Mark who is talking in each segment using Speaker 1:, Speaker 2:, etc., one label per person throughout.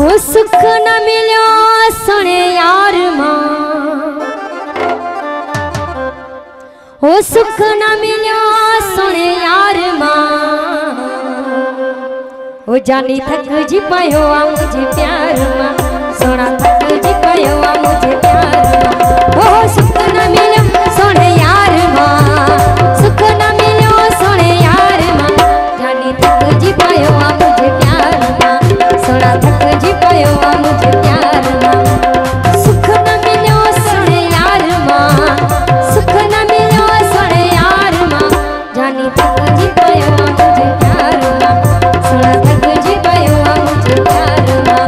Speaker 1: हो सुख न मिलो सुने यार मां, हो सुख न मिलो सुने यार मां, हो जानी थक जी पायो आ मुझे प्यार मां, सोना थक जी पायो आ मुझे प्यार मां। हो सुख न मिलो सुने यार मां, सुख न मिलो सुने यार मां, जानी थक जी पायो आ मुझे प्यार मां, सोना थक जी पायो आ मुझे प्यार मां। सुख न मिलो सुने यार मां, सुख न मिलो सुने यार मां, जानी थक जी पायो आ मुझे प्यार मां, सोना थक जी पायो आ मुझे प्यार मां।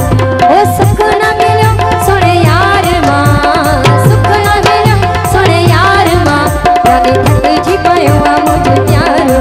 Speaker 1: ओ सुख न मिलो सुने यार मां, सुख न मिलो सुने यार मां, जानी थक जी पायो आ मुझे प्यार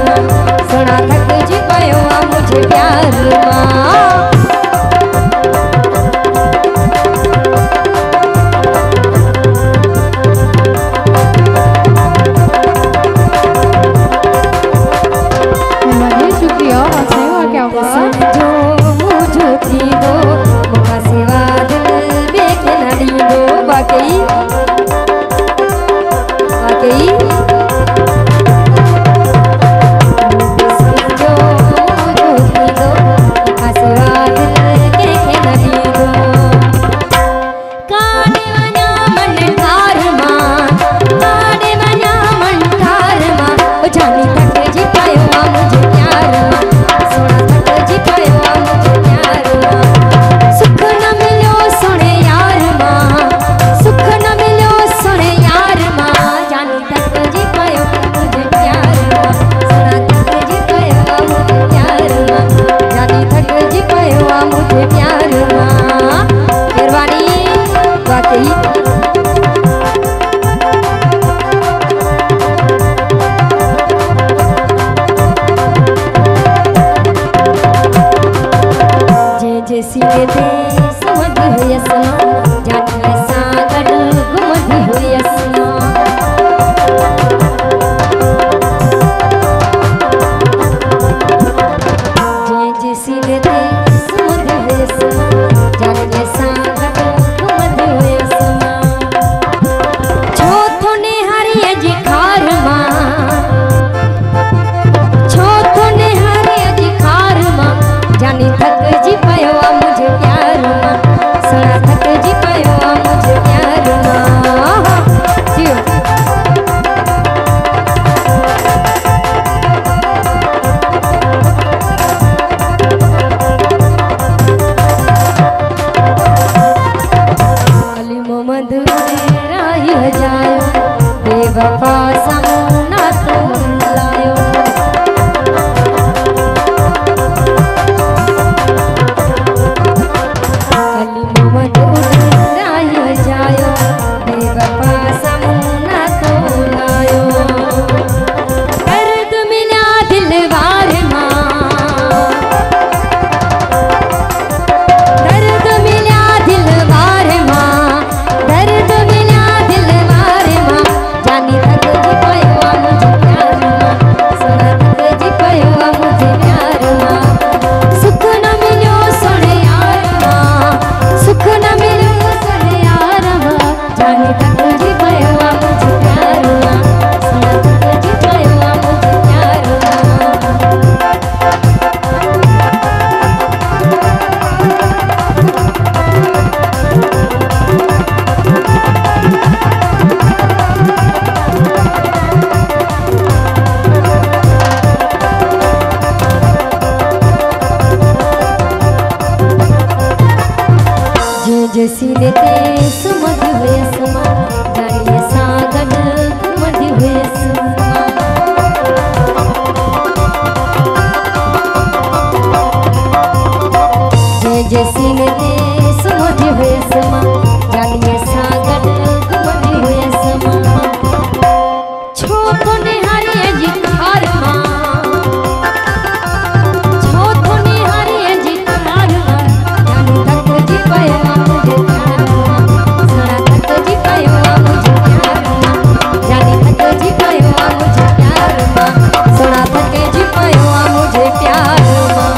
Speaker 1: मां, सोना थक जी पायो आ मुझे प्यार मां।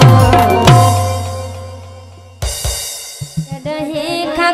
Speaker 1: दही खा